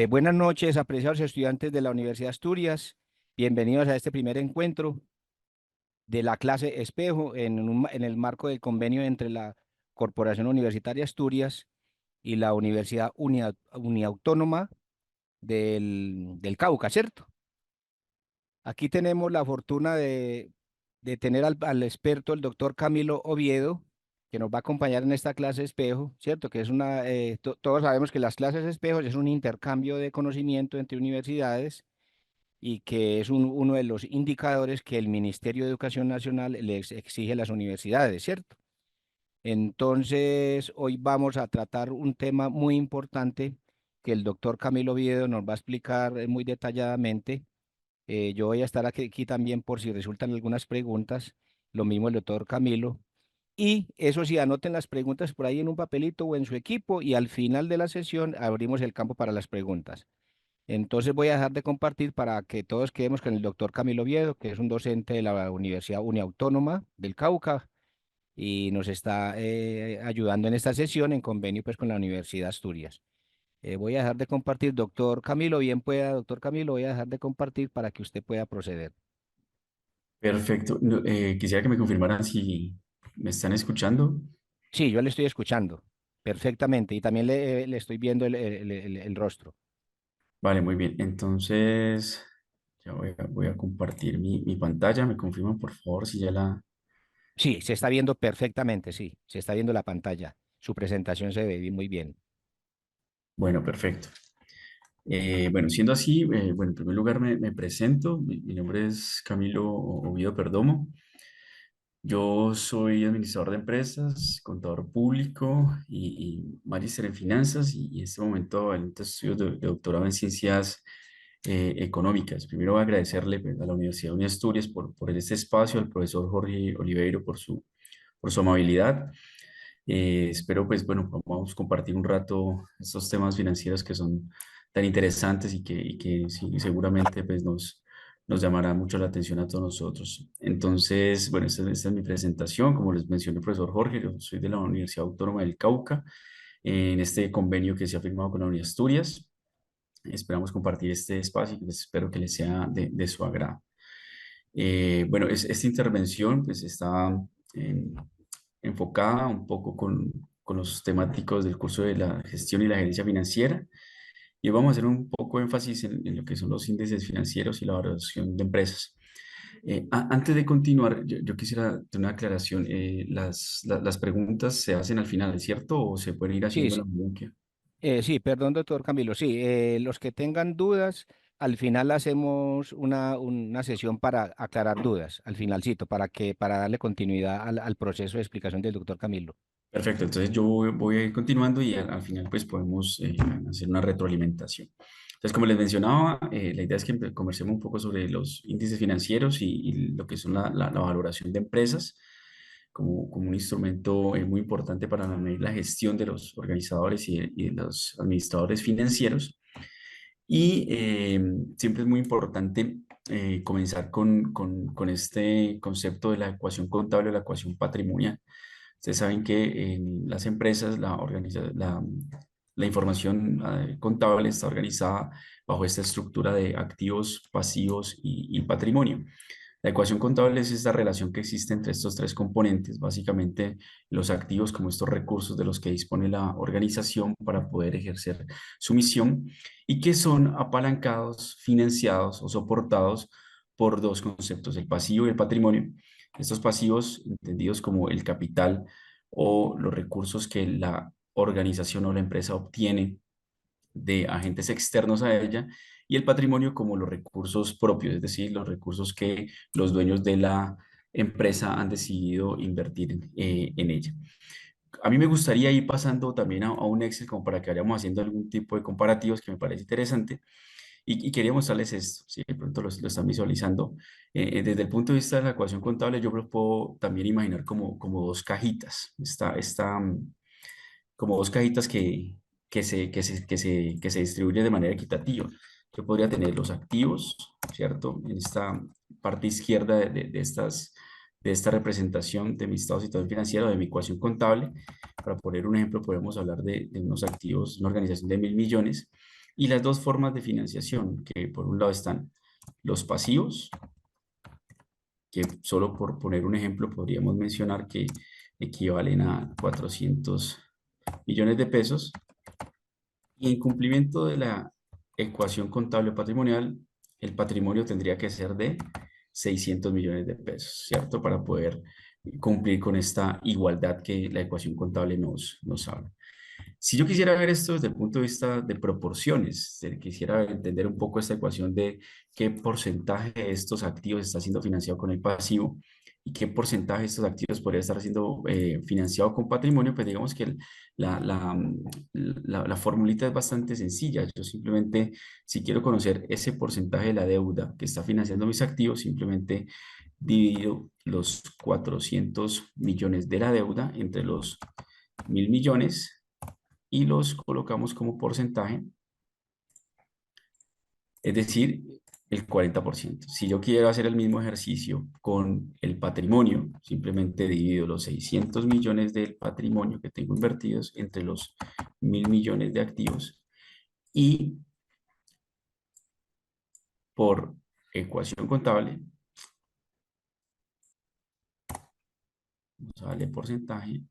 Buenas noches, apreciados estudiantes de la Universidad de Asturias. Bienvenidos a este primer encuentro de la clase Espejo en el marco del convenio entre la Corporación Universitaria Asturias y la Universidad Uniautónoma del Cauca, ¿cierto? Aquí tenemos la fortuna de tener al experto, el doctor Camilo Oviedo, que nos va a acompañar en esta clase Espejo, ¿cierto? Que es todos sabemos que las clases Espejos es un intercambio de conocimiento entre universidades y que es uno de los indicadores que el Ministerio de Educación Nacional les exige a las universidades, ¿cierto? Entonces, hoy vamos a tratar un tema muy importante que el doctor Camilo Oviedo nos va a explicar muy detalladamente. Yo voy a estar aquí también por si resultan algunas preguntas, lo mismo el doctor Camilo. Y eso sí, anoten las preguntas por ahí en un papelito o en su equipo y al final de la sesión abrimos el campo para las preguntas. Entonces voy a dejar de compartir para que todos quedemos con el doctor Camilo Oviedo, que es un docente de la Universidad Uniautónoma del Cauca y nos está ayudando en esta sesión en convenio pues con la Universidad de Asturias. Voy a dejar de compartir, doctor Camilo, bien pueda, doctor Camilo, voy a dejar de compartir para que usted pueda proceder. Perfecto. No, quisiera que me confirmaran si me están escuchando. Sí, yo le estoy escuchando perfectamente y también le estoy viendo el rostro. Vale, muy bien. Entonces, ya voy a compartir mi pantalla. Me confirman, por favor, si ya la... Sí, se está viendo perfectamente, sí, se está viendo la pantalla. Su presentación se ve muy bien. Bueno, perfecto. Bueno, siendo así, bueno, en primer lugar me presento. Mi nombre es Camilo Oviedo Perdomo. Yo soy administrador de empresas, contador público y magíster en finanzas y en este momento en estudios de doctorado en ciencias económicas. Primero voy a agradecerle pues, a la Universidad de Asturias por este espacio, al profesor Jorge Oliveiro por su amabilidad. Espero, pues, bueno, vamos a compartir un rato estos temas financieros que son tan interesantes y que sí, seguramente pues, nos llamará mucho la atención a todos nosotros. Entonces, bueno, esta es mi presentación. Como les mencioné el profesor Jorge, yo soy de la Universidad Autónoma del Cauca, en este convenio que se ha firmado con la Universidad de Asturias. Esperamos compartir este espacio y pues, espero que les sea de su agrado. Bueno, esta intervención pues está en- enfocada un poco con los temáticos del curso de la gestión y la gerencia financiera. Y vamos a hacer un poco énfasis en lo que son los índices financieros y la valoración de empresas. Antes de continuar, yo quisiera tener una aclaración. Las preguntas se hacen al final, ¿es cierto? ¿O se pueden ir Sí, haciendo en la sí, medida que... sí, perdón, doctor Camilo. Sí, los que tengan dudas, al final hacemos una sesión para aclarar dudas, al finalcito, para darle continuidad al proceso de explicación del doctor Camilo. Perfecto, entonces yo voy a ir continuando y al final pues podemos hacer una retroalimentación. Entonces, como les mencionaba, la idea es que conversemos un poco sobre los índices financieros y lo que son la valoración de empresas como un instrumento muy importante para medir la gestión de los organizadores y de los administradores financieros. Y siempre es muy importante comenzar con este concepto de la ecuación contable o la ecuación patrimonial. Ustedes saben que en las empresas la información contable está organizada bajo esta estructura de activos, pasivos y patrimonio. La ecuación contable es esta relación que existe entre estos tres componentes, básicamente los activos como estos recursos de los que dispone la organización para poder ejercer su misión y que son apalancados, financiados o soportados por dos conceptos, el pasivo y el patrimonio. Estos pasivos, entendidos como el capital o los recursos que la organización o la empresa obtiene de agentes externos a ella, y el patrimonio como los recursos propios, es decir, los recursos que los dueños de la empresa han decidido invertir en ella. A mí me gustaría ir pasando también a un Excel como para que vayamos haciendo algún tipo de comparativos que me parece interesante y quería mostrarles esto, si de pronto lo están visualizando. Desde el punto de vista de la ecuación contable, yo lo puedo también imaginar como dos cajitas. Como dos cajitas que se distribuyen de manera equitativa. Yo podría tener los activos, ¿cierto? En esta parte izquierda de esta representación de mi estado de situación financiera o de mi ecuación contable. Para poner un ejemplo, podemos hablar de unos activos, una organización de 1.000 millones, y las dos formas de financiación, que por un lado están los pasivos, que solo por poner un ejemplo podríamos mencionar que equivalen a 400 millones de pesos, y en cumplimiento de la ecuación contable patrimonial, el patrimonio tendría que ser de 600 millones de pesos, ¿cierto? Para poder cumplir con esta igualdad que la ecuación contable nos habla. Si yo quisiera ver esto desde el punto de vista de proporciones, quisiera entender un poco esta ecuación de qué porcentaje de estos activos está siendo financiado con el pasivo y qué porcentaje de estos activos podría estar siendo financiado con patrimonio, pues digamos que la, la, la formulita es bastante sencilla. Yo simplemente, si quiero conocer ese porcentaje de la deuda que está financiando mis activos, simplemente divido los 400 millones de la deuda entre los 1.000 millones y los colocamos como porcentaje, es decir, el 40%. Si yo quiero hacer el mismo ejercicio con el patrimonio, simplemente divido los 600 millones del patrimonio que tengo invertidos entre los 1.000 millones de activos y por ecuación contable, vamos a darle porcentaje,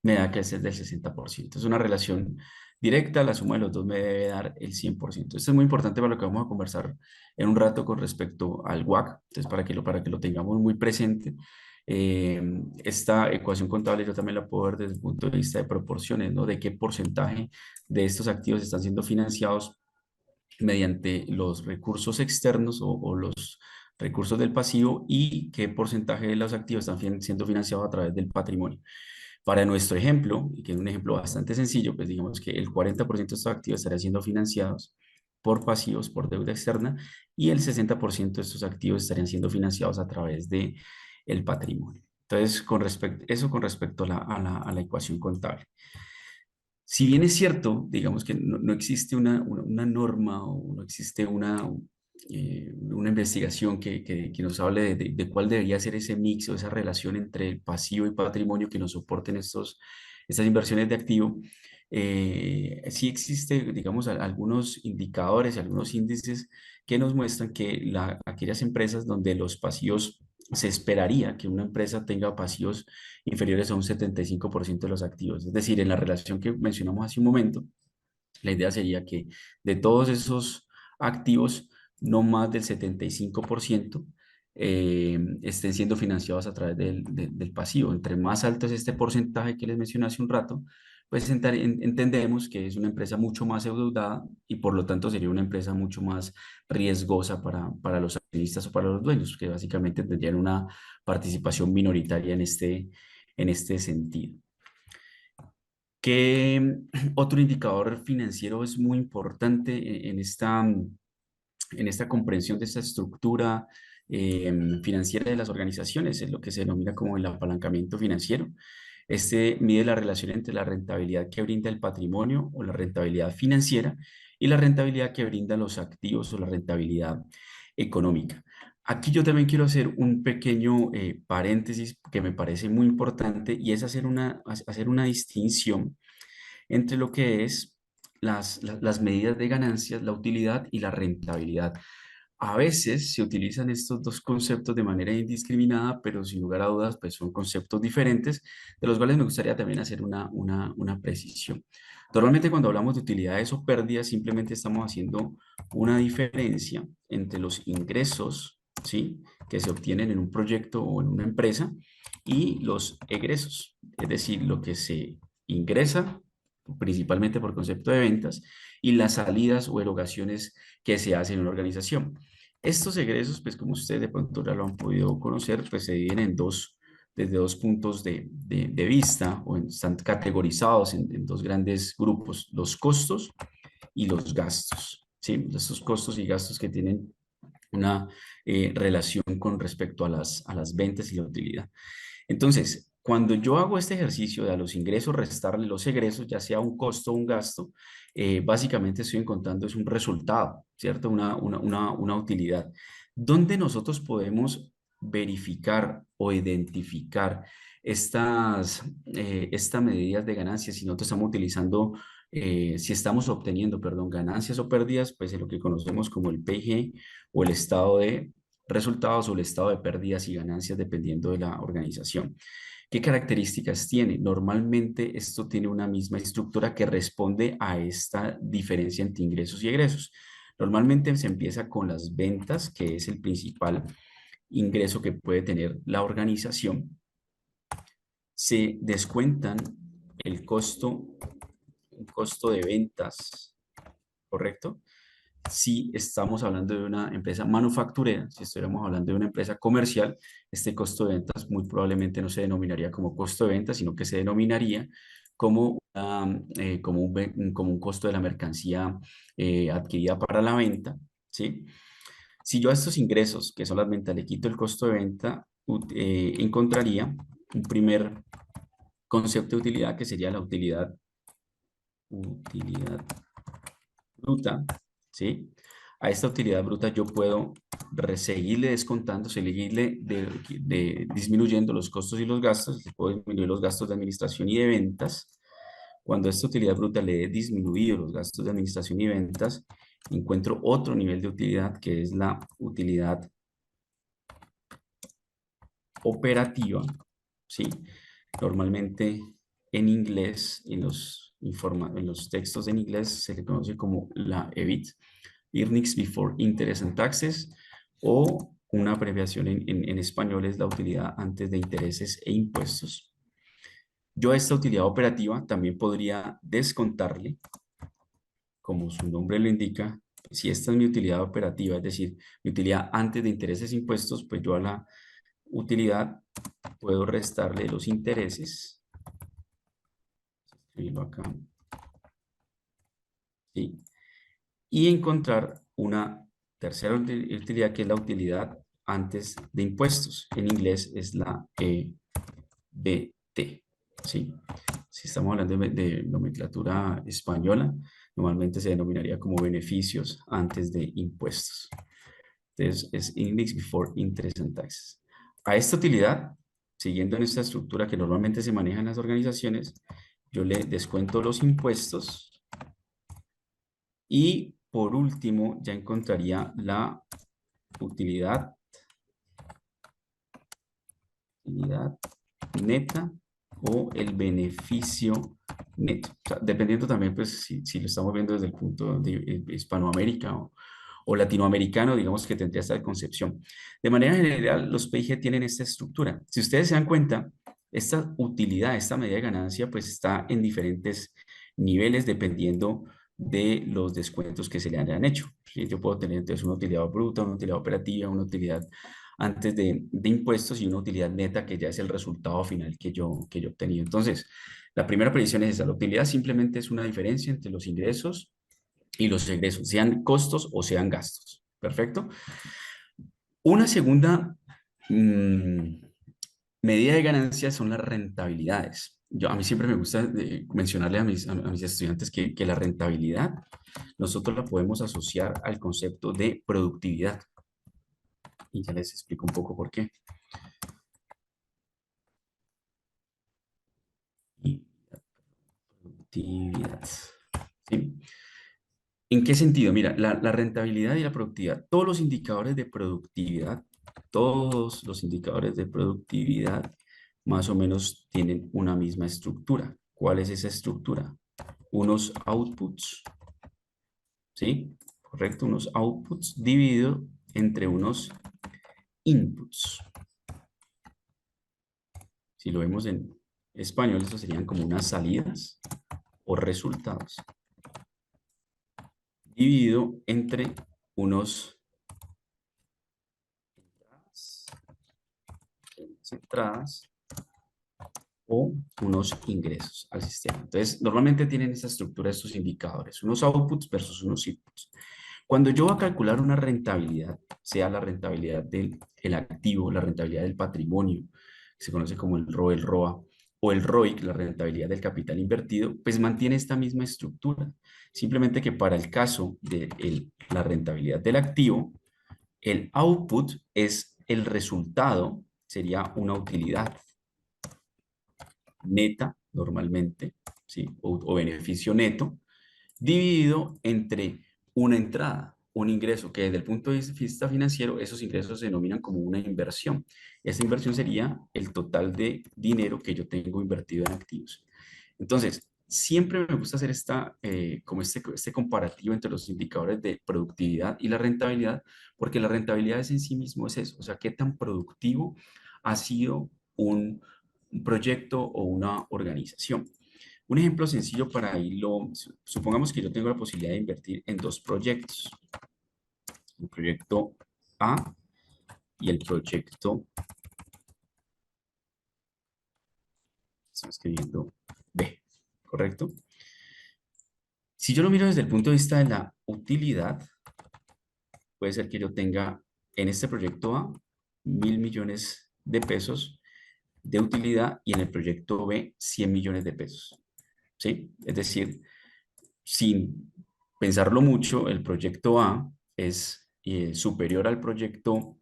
me da que es del 60%. Es una relación directa, la suma de los dos me debe dar el 100%. Esto es muy importante para lo que vamos a conversar en un rato con respecto al WACC, entonces para que lo tengamos muy presente. Esta ecuación contable yo también la puedo ver desde el punto de vista de proporciones, ¿no? De qué porcentaje de estos activos están siendo financiados mediante los recursos externos o los recursos del pasivo y qué porcentaje de los activos están siendo financiados a través del patrimonio. Para nuestro ejemplo, y que es un ejemplo bastante sencillo, pues digamos que el 40% de estos activos estarían siendo financiados por pasivos, por deuda externa, y el 60% de estos activos estarían siendo financiados a través de el patrimonio. Entonces, eso con respecto a a la ecuación contable. Si bien es cierto, digamos que no existe una norma o no existe una investigación que nos hable de cuál debería ser ese mix o esa relación entre el pasivo y patrimonio que nos soporten estas inversiones de activo, sí existe, digamos, algunos indicadores, algunos índices que nos muestran que aquellas empresas donde los pasivos, se esperaría que una empresa tenga pasivos inferiores a un 75% de los activos. Es decir, en la relación que mencionamos hace un momento, la idea sería que de todos esos activos, no más del 75% estén siendo financiados a través del pasivo. Entre más alto es este porcentaje que les mencioné hace un rato, pues entendemos que es una empresa mucho más endeudada y por lo tanto sería una empresa mucho más riesgosa para los accionistas o para los dueños, que básicamente tendrían una participación minoritaria en este sentido. ¿Qué otro indicador financiero es muy importante en esta comprensión de esta estructura financiera de las organizaciones? Es lo que se denomina como el apalancamiento financiero. Este mide la relación entre la rentabilidad que brinda el patrimonio o la rentabilidad financiera y la rentabilidad que brindan los activos o la rentabilidad económica. Aquí yo también quiero hacer un pequeño paréntesis que me parece muy importante, y es hacer una distinción entre lo que es las medidas de ganancias, la utilidad y la rentabilidad. A veces se utilizan estos dos conceptos de manera indiscriminada, pero sin lugar a dudas, pues son conceptos diferentes, de los cuales me gustaría también hacer una precisión. Normalmente cuando hablamos de utilidades o pérdidas, simplemente estamos haciendo una diferencia entre los ingresos, ¿sí?, que se obtienen en un proyecto o en una empresa, y los egresos, es decir, lo que se ingresa principalmente por concepto de ventas, y las salidas o erogaciones que se hacen en una organización. Estos egresos, pues como ustedes de pronto ya lo han podido conocer, pues se dividen desde dos puntos de vista, o están categorizados en dos grandes grupos: los costos y los gastos. ¿Sí? Estos costos y gastos que tienen una relación con respecto a a las ventas y la utilidad. Entonces, cuando yo hago este ejercicio de a los ingresos restarle los egresos, ya sea un costo o un gasto, básicamente estoy encontrando es un resultado, ¿cierto? Una utilidad. ¿Dónde nosotros podemos verificar o identificar estas medidas de ganancias, si nosotros estamos utilizando, si estamos obteniendo, perdón, ganancias o pérdidas, pues en lo que conocemos como el PIG o el estado de resultados o el estado de pérdidas y ganancias dependiendo de la organización. ¿Qué características tiene? Normalmente esto tiene una misma estructura que responde a esta diferencia entre ingresos y egresos. Normalmente se empieza con las ventas, que es el principal ingreso que puede tener la organización. Se descuentan el costo de ventas, ¿correcto? Si estamos hablando de una empresa manufacturera, si estuviéramos hablando de una empresa comercial, este costo de ventas muy probablemente no se denominaría como costo de ventas, sino que se denominaría como, como un costo de la mercancía adquirida para la venta, ¿sí? Si yo a estos ingresos, que son las ventas, le quito el costo de venta, encontraría un primer concepto de utilidad que sería la utilidad bruta, ¿sí? A esta utilidad bruta yo puedo seguirle descontando, seguirle disminuyendo los costos y los gastos, le puedo disminuir los gastos de administración y de ventas. Cuando a esta utilidad bruta le he disminuido los gastos de administración y ventas, encuentro otro nivel de utilidad que es la utilidad operativa, ¿sí? Normalmente en inglés, en los textos en inglés se le conoce como la EBIT, Earnings Before Interest and Taxes, o una abreviación en español es la utilidad antes de intereses e impuestos. Yo a esta utilidad operativa también podría descontarle, como su nombre lo indica, si esta es mi utilidad operativa, es decir, mi utilidad antes de intereses e impuestos, pues yo a la utilidad puedo restarle los intereses, escribirlo acá, ¿sí? Y encontrar una tercera utilidad que es la utilidad antes de impuestos. En inglés es la EBT, ¿sí? Si estamos hablando de nomenclatura española, normalmente se denominaría como beneficios antes de impuestos. Entonces es Earnings Before Interest and Taxes. A esta utilidad, siguiendo en esta estructura que normalmente se maneja en las organizaciones, yo le descuento los impuestos y por último ya encontraría la utilidad, neta o el beneficio neto. O sea, dependiendo también, pues, si lo estamos viendo desde el punto de Hispanoamérica o latinoamericano, digamos que tendría esta concepción. De manera general, los PIG tienen esta estructura. Si ustedes se dan cuenta, esta utilidad, esta medida de ganancia, pues está en diferentes niveles dependiendo de los descuentos que se le hayan hecho. ¿Sí? Yo puedo tener entonces una utilidad bruta, una utilidad operativa, una utilidad antes de impuestos y una utilidad neta que ya es el resultado final que yo he obtenido. Entonces, la primera predicción es esa. La utilidad simplemente es una diferencia entre los ingresos y los egresos, sean costos o sean gastos. ¿Perfecto? Una segunda medida de ganancia son las rentabilidades. A mí siempre me gusta mencionarle a mis estudiantes que la rentabilidad nosotros la podemos asociar al concepto de productividad. Y ya les explico un poco por qué. Productividad. ¿Sí? ¿En qué sentido? Mira, la rentabilidad y la productividad, todos los indicadores de productividad más o menos tienen una misma estructura. ¿Cuál es esa estructura? Unos outputs, ¿sí? Correcto, unos outputs dividido entre unos inputs. Si lo vemos en español, eso serían como unas salidas o resultados dividido entre unos entradas o unos ingresos al sistema. Entonces, normalmente tienen esa estructura estos indicadores, unos outputs versus unos inputs. Cuando yo voy a calcular una rentabilidad, sea la rentabilidad del activo, la rentabilidad del patrimonio, que se conoce como el ROE, el ROA, o el ROIC, la rentabilidad del capital invertido, pues mantiene esta misma estructura. Simplemente que para el caso de la rentabilidad del activo, el output es el resultado sería una utilidad neta, normalmente, ¿sí? O beneficio neto, dividido entre una entrada, un ingreso, que desde el punto de vista financiero, esos ingresos se denominan como una inversión. Esa inversión sería el total de dinero que yo tengo invertido en activos. Entonces, siempre me gusta hacer como este comparativo entre los indicadores de productividad y la rentabilidad, porque la rentabilidad es en sí mismo es eso, o sea, qué tan productivo ha sido un proyecto o una organización. Un ejemplo sencillo para irlo, supongamos que yo tengo la posibilidad de invertir en dos proyectos, el proyecto A y el proyecto, estoy escribiendo B, ¿correcto? Si yo lo miro desde el punto de vista de la utilidad, puede ser que yo tenga en este proyecto A 1.000 millones de pesos de utilidad y en el proyecto B 100 millones de pesos, ¿sí? Es decir, sin pensarlo mucho, el proyecto A es superior al proyecto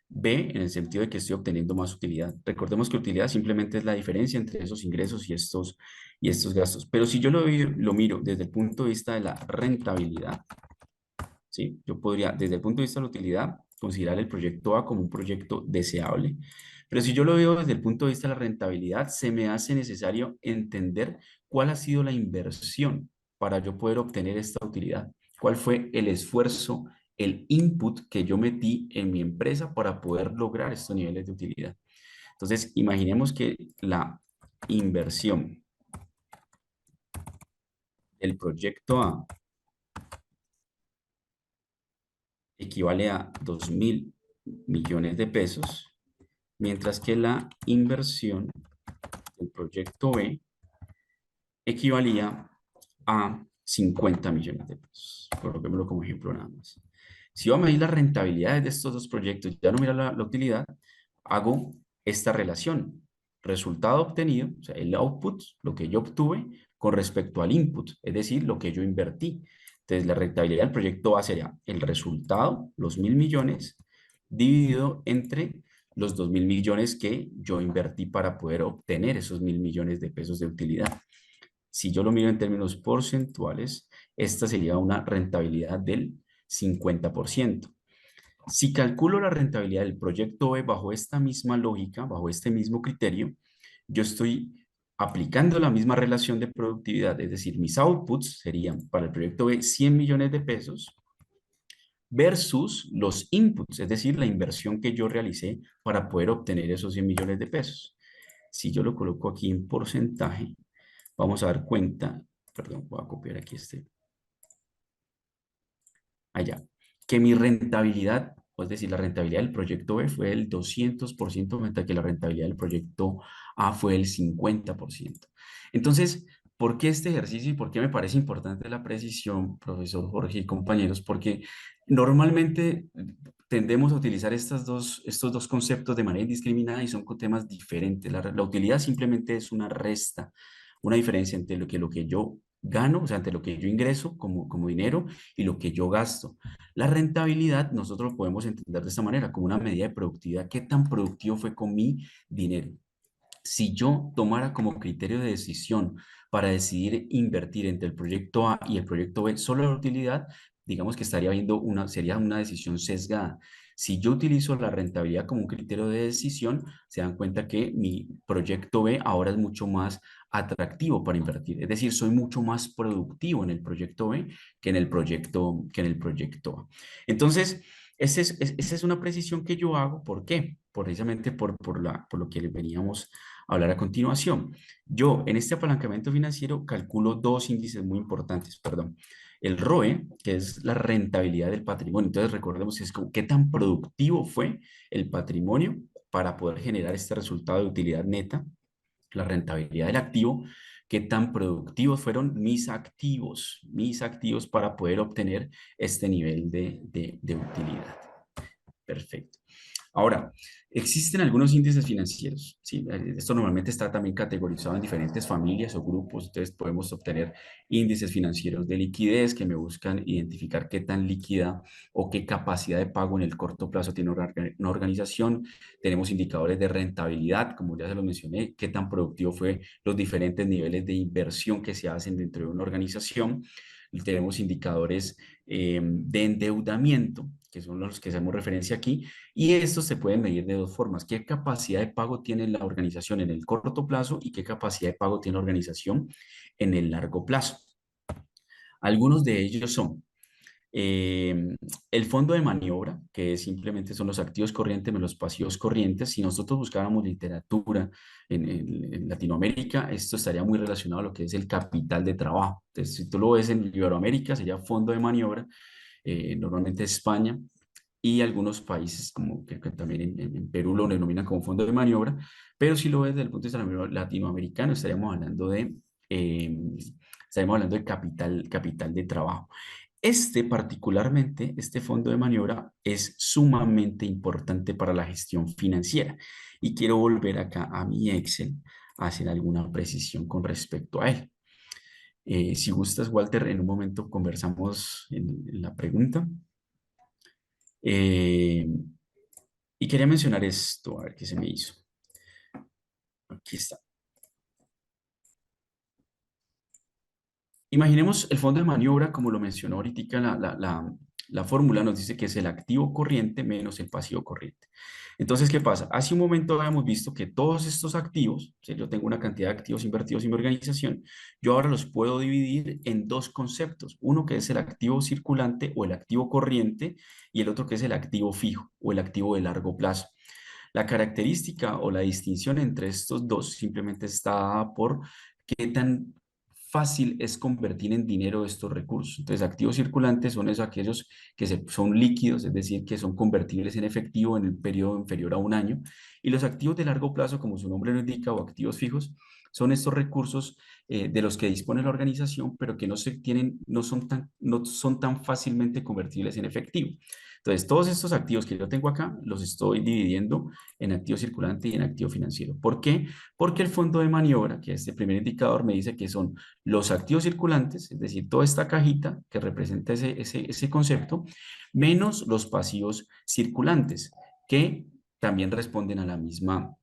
B en el sentido de que estoy obteniendo más utilidad. Recordemos que utilidad simplemente es la diferencia entre esos ingresos y estos gastos. Pero si yo lo miro desde el punto de vista de la rentabilidad, ¿sí? Yo podría, desde el punto de vista de la utilidad, considerar el proyecto A como un proyecto deseable. Pero si yo lo veo desde el punto de vista de la rentabilidad, se me hace necesario entender cuál ha sido la inversión para yo poder obtener esta utilidad. ¿Cuál fue el esfuerzo, el input que yo metí en mi empresa para poder lograr estos niveles de utilidad? Entonces, imaginemos que la inversión del proyecto A equivale a 2.000 millones de pesos, mientras que la inversión del proyecto B equivalía a 50 millones de pesos. Coloquémoslo como ejemplo nada más. Si vamos a medir las rentabilidades de estos dos proyectos, ya no mira la utilidad, hago esta relación. Resultado obtenido, o sea, el output, lo que yo obtuve con respecto al input, es decir, lo que yo invertí. Entonces, la rentabilidad del proyecto A sería el resultado, los 1.000 millones, dividido entre los 2.000 millones que yo invertí para poder obtener esos 1.000 millones de pesos de utilidad. Si yo lo miro en términos porcentuales, esta sería una rentabilidad del 50%. Si calculo la rentabilidad del proyecto B bajo esta misma lógica, bajo este mismo criterio, yo estoy aplicando la misma relación de productividad, es decir, mis outputs serían para el proyecto B 100 millones de pesos versus los inputs, es decir, la inversión que yo realicé para poder obtener esos 100 millones de pesos. Si yo lo coloco aquí en porcentaje, vamos a dar cuenta, perdón, voy a copiar aquí allá, que mi rentabilidad, es decir, la rentabilidad del proyecto B fue el 200%, mientras que la rentabilidad del proyecto A fue el 50%. Entonces, ¿por qué este ejercicio y por qué me parece importante la precisión, profesor Jorge y compañeros? Porque normalmente tendemos a utilizar estos dos conceptos de manera indiscriminada y son con temas diferentes. La utilidad simplemente es una resta, una diferencia entre lo que yo gano, o sea, entre lo que yo ingreso como dinero y lo que yo gasto. La rentabilidad nosotros lo podemos entender de esta manera, como una medida de productividad. ¿Qué tan productivo fue con mi dinero? Si yo tomara como criterio de decisión para decidir invertir entre el proyecto A y el proyecto B solo la utilidad, digamos que sería una decisión sesgada. Si yo utilizo la rentabilidad como un criterio de decisión, se dan cuenta que mi proyecto B ahora es mucho más atractivo para invertir. Es decir, soy mucho más productivo en el proyecto B que en el proyecto A. Entonces, esa es una precisión que yo hago. ¿Por qué? Precisamente por lo que veníamos hablar a continuación. Yo en este apalancamiento financiero calculo dos índices muy importantes, perdón. El ROE, que es la rentabilidad del patrimonio. Entonces recordemos que es como qué tan productivo fue el patrimonio para poder generar este resultado de utilidad neta, la rentabilidad del activo, qué tan productivos fueron mis activos para poder obtener este nivel de utilidad. Perfecto. Ahora, existen algunos índices financieros, ¿sí? Esto normalmente está también categorizado en diferentes familias o grupos, entonces podemos obtener índices financieros de liquidez que me buscan identificar qué tan líquida o qué capacidad de pago en el corto plazo tiene una organización. Tenemos indicadores de rentabilidad, como ya se lo mencioné, qué tan productivo fue los diferentes niveles de inversión que se hacen dentro de una organización. Tenemos indicadores de endeudamiento, que son los que hacemos referencia aquí, y estos se pueden medir de dos formas: qué capacidad de pago tiene la organización en el corto plazo y qué capacidad de pago tiene la organización en el largo plazo. Algunos de ellos son el fondo de maniobra, que simplemente son los activos corrientes menos los pasivos corrientes. Si nosotros buscáramos literatura en Latinoamérica, esto estaría muy relacionado a lo que es el capital de trabajo. Entonces, si tú lo ves en Iberoamérica, sería fondo de maniobra, normalmente España y algunos países como que también en Perú lo denominan como fondo de maniobra, pero si lo ves desde el punto de vista latinoamericano, eh, estaríamos hablando de capital de trabajo. Particularmente, este fondo de maniobra es sumamente importante para la gestión financiera y quiero volver acá a mi Excel a hacer alguna precisión con respecto a él. Si gustas, Walter, en un momento conversamos en la pregunta. Eh, y quería mencionar esto, a ver qué se me hizo. Aquí está. Imaginemos el fondo de maniobra, como lo mencionó ahorita la fórmula, nos dice que es el activo corriente menos el pasivo corriente. Entonces, ¿qué pasa? Hace un momento habíamos visto que todos estos activos, si yo tengo una cantidad de activos invertidos en mi organización, yo ahora los puedo dividir en dos conceptos. Uno que es el activo circulante o el activo corriente y el otro que es el activo fijo o el activo de largo plazo. La característica o la distinción entre estos dos simplemente está dada por qué tan fácil es convertir en dinero estos recursos. Entonces, activos circulantes son esos aquellos que son líquidos, es decir, que son convertibles en efectivo en el periodo inferior a un año. Y los activos de largo plazo, como su nombre lo indica, o activos fijos, son estos recursos de los que dispone la organización, pero que no son tan fácilmente convertibles en efectivo. Entonces, todos estos activos que yo tengo acá los estoy dividiendo en activo circulante y en activo financiero. ¿Por qué? Porque el fondo de maniobra, que es este primer indicador, me dice que son los activos circulantes, es decir, toda esta cajita que representa ese concepto, menos los pasivos circulantes, que también responden a la misma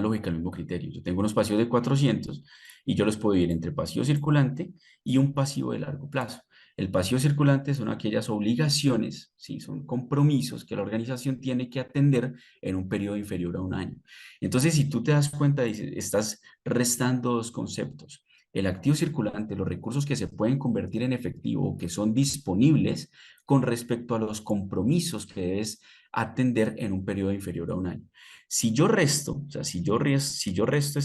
lógica, al mismo criterio. Yo tengo unos pasivos de 400 y yo los puedo dividir entre pasivo circulante y un pasivo de largo plazo. El pasivo circulante son aquellas obligaciones, ¿sí? Son compromisos que la organización tiene que atender en un periodo inferior a un año. Entonces, si tú te das cuenta, dices, estás restando dos conceptos. El activo circulante, los recursos que se pueden convertir en efectivo o que son disponibles con respecto a los compromisos que debes atender en un periodo inferior a un año. Si yo resto, o sea, si yo resto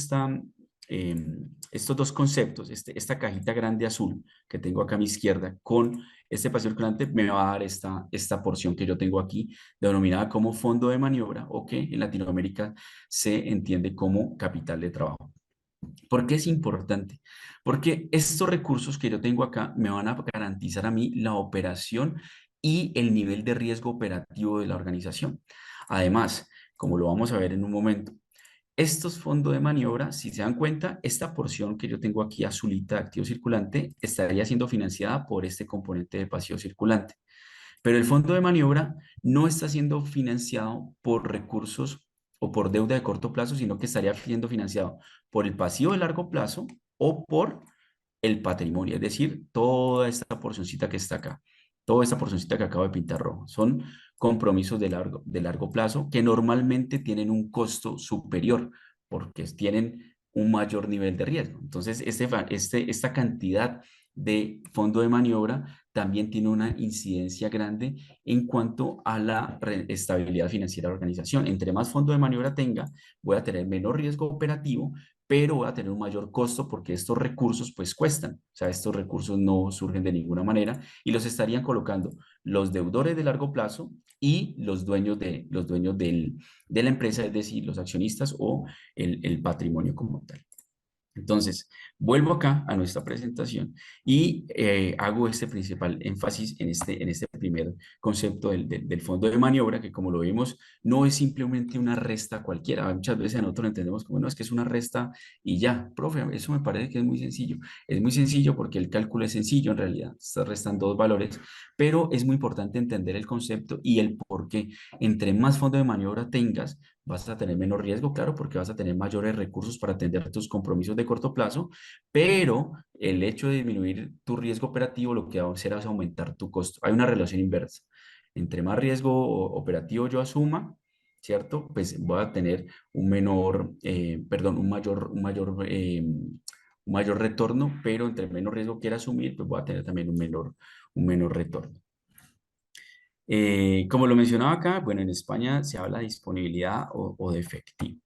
estos dos conceptos, esta cajita grande azul que tengo acá a mi izquierda con este pasivo circulante, me va a dar esta porción que yo tengo aquí, denominada como fondo de maniobra o que en Latinoamérica se entiende como capital de trabajo. ¿Por qué es importante? Porque estos recursos que yo tengo acá me van a garantizar a mí la operación y el nivel de riesgo operativo de la organización. Además, como lo vamos a ver en un momento, estos fondos de maniobra, si se dan cuenta, esta porción que yo tengo aquí azulita de activo circulante estaría siendo financiada por este componente de pasivo circulante. Pero el fondo de maniobra no está siendo financiado por recursos o por deuda de corto plazo, sino que estaría siendo financiado por el pasivo de largo plazo o por el patrimonio, es decir, toda esta porcioncita que está acá, toda esta porcioncita que acabo de pintar rojo, son compromisos de largo plazo que normalmente tienen un costo superior porque tienen un mayor nivel de riesgo. Entonces, esta cantidad de fondo de maniobra también tiene una incidencia grande en cuanto a la estabilidad financiera de la organización. Entre más fondo de maniobra tenga, voy a tener menor riesgo operativo, pero voy a tener un mayor costo porque estos recursos pues cuestan. O sea, estos recursos no surgen de ninguna manera y los estarían colocando los deudores de largo plazo y los dueños de la empresa, es decir, los accionistas o el patrimonio como tal. Entonces, vuelvo acá a nuestra presentación y hago este principal énfasis en este primer concepto del fondo de maniobra, que como lo vimos, no es simplemente una resta cualquiera. Muchas veces nosotros lo entendemos como, no, es que es una resta y ya, profe, eso me parece que es muy sencillo. Es muy sencillo porque el cálculo es sencillo en realidad, se restan dos valores, pero es muy importante entender el concepto y el por qué. Entre más fondo de maniobra tengas, vas a tener menos riesgo, claro, porque vas a tener mayores recursos para atender tus compromisos de corto plazo, pero el hecho de disminuir tu riesgo operativo lo que va a hacer es aumentar tu costo. Hay una relación inversa. Entre más riesgo operativo yo asuma, ¿cierto? Pues voy a tener un menor, perdón, un mayor retorno, pero entre menos riesgo quiera asumir, pues voy a tener también un menor retorno. Como lo mencionaba acá, bueno, en España se habla de disponibilidad o de efectivo.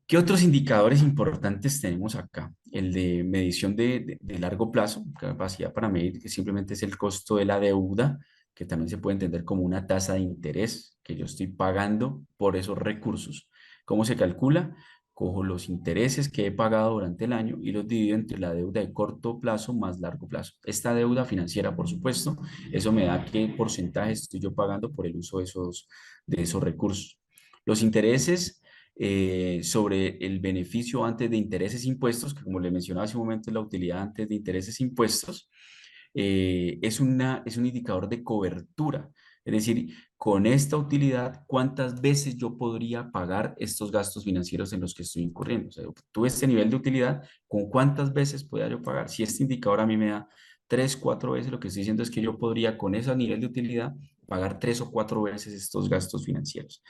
¿Qué otros indicadores importantes tenemos acá? El de medición de largo plazo, capacidad para medir, que simplemente es el costo de la deuda, que también se puede entender como una tasa de interés que yo estoy pagando por esos recursos. ¿Cómo se calcula? Cojo los intereses que he pagado durante el año y los divido entre la deuda de corto plazo más largo plazo. Esta deuda financiera, por supuesto, eso me da qué porcentaje estoy yo pagando por el uso de esos recursos. Los intereses sobre el beneficio antes de intereses e impuestos, que como le mencionaba hace un momento, es la utilidad antes de intereses e impuestos, es un indicador de cobertura. Es decir, con esta utilidad, ¿cuántas veces yo podría pagar estos gastos financieros en los que estoy incurriendo? O sea, tuve este nivel de utilidad, ¿con cuántas veces podría yo pagar? Si este indicador a mí me da 3, 4 veces, lo que estoy diciendo es que yo podría con ese nivel de utilidad pagar 3 o 4 veces estos gastos financieros.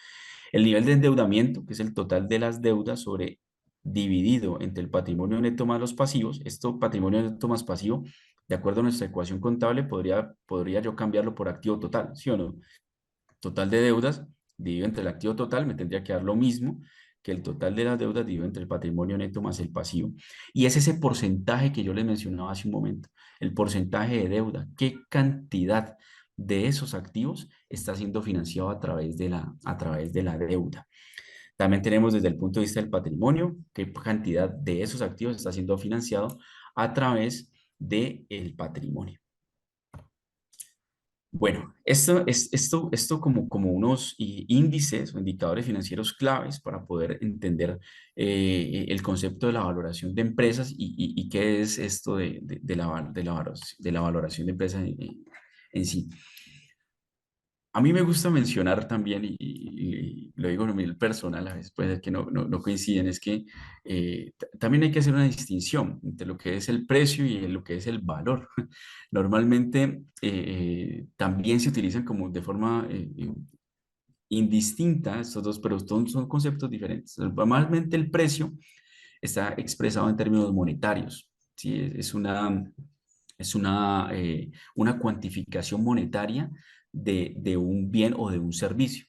El nivel de endeudamiento, que es el total de las deudas sobre dividido entre el patrimonio neto más los pasivos, esto patrimonio neto más pasivo, de acuerdo a nuestra ecuación contable, podría yo cambiarlo por activo total, ¿sí o no? Total de deudas dividido entre el activo total me tendría que dar lo mismo que el total de las deudas dividido entre el patrimonio neto más el pasivo. Y es ese porcentaje que yo les mencionaba hace un momento, el porcentaje de deuda, qué cantidad de esos activos está siendo financiado a través de la deuda. También tenemos desde el punto de vista del patrimonio, qué cantidad de esos activos está siendo financiado a través del patrimonio. Bueno, esto como unos índices o indicadores financieros claves para poder entender el concepto de la valoración de empresas y qué es esto de la valoración de empresas en sí. A mí me gusta mencionar también, y lo digo a nivel personal, a veces puede ser que no coinciden, es que también hay que hacer una distinción entre lo que es el precio y lo que es el valor. Normalmente también se utilizan como de forma indistinta estos dos, pero son conceptos diferentes. Normalmente el precio está expresado en términos monetarios, ¿sí? Es una cuantificación monetaria de un bien o de un servicio.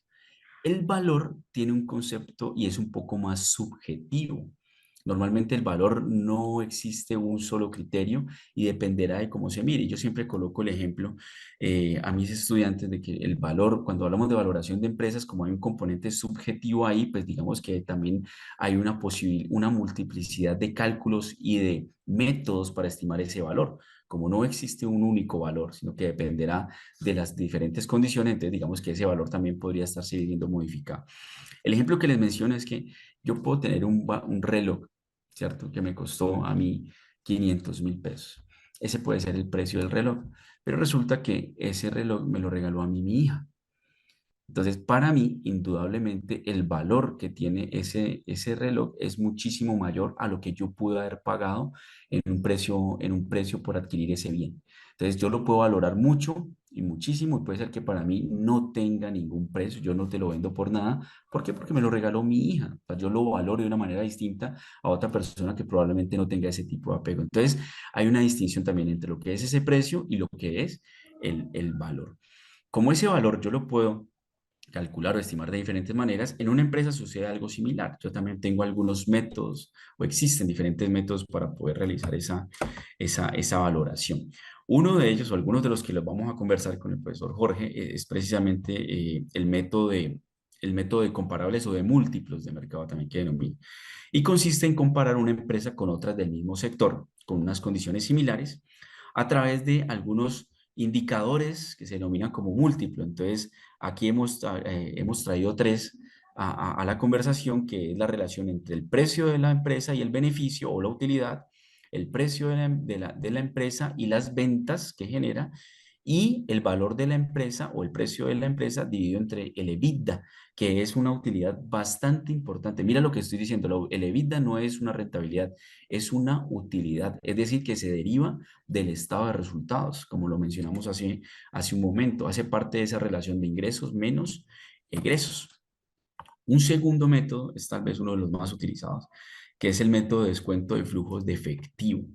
El valor tiene un concepto y es un poco más subjetivo. Normalmente el valor no existe un solo criterio y dependerá de cómo se mire. Yo siempre coloco el ejemplo a mis estudiantes de que el valor, cuando hablamos de valoración de empresas, como hay un componente subjetivo ahí, pues digamos que también hay una multiplicidad de cálculos y de métodos para estimar ese valor. Como no existe un único valor, sino que dependerá de las diferentes condiciones, entonces digamos que ese valor también podría estarse viendo modificado. El ejemplo que les menciono es que yo puedo tener un reloj, ¿cierto? Que me costó a mí 500.000 pesos. Ese puede ser el precio del reloj, pero resulta que ese reloj me lo regaló a mí mi hija. Entonces, para mí, indudablemente, el valor que tiene ese reloj es muchísimo mayor a lo que yo pude haber pagado en un precio por adquirir ese bien. Entonces, yo lo puedo valorar mucho y muchísimo, y puede ser que para mí no tenga ningún precio, yo no te lo vendo por nada. ¿Por qué? Porque me lo regaló mi hija. O sea, yo lo valoro de una manera distinta a otra persona que probablemente no tenga ese tipo de apego. Entonces, hay una distinción también entre lo que es ese precio y lo que es el valor. Como ese valor yo lo puedo calcular o estimar de diferentes maneras, en una empresa sucede algo similar. Yo también tengo algunos métodos o existen diferentes métodos para poder realizar esa valoración. Uno de ellos o algunos de los que los vamos a conversar con el profesor Jorge es precisamente el método el método de comparables o de múltiplos de mercado también que denomina. Y consiste en comparar una empresa con otras del mismo sector, con unas condiciones similares, a través de algunos indicadores que se denominan como múltiplo. Entonces, aquí hemos traído tres a la conversación, que es la relación entre el precio de la empresa y el beneficio o la utilidad, el precio de la empresa y las ventas que genera, y el valor de la empresa o el precio de la empresa dividido entre el EBITDA, que es una utilidad bastante importante. Mira lo que estoy diciendo, el EBITDA no es una rentabilidad, es una utilidad, es decir, que se deriva del estado de resultados, como lo mencionamos hace un momento, hace parte de esa relación de ingresos menos egresos. Un segundo método es tal vez uno de los más utilizados, que es el método de descuento de flujos de efectivo.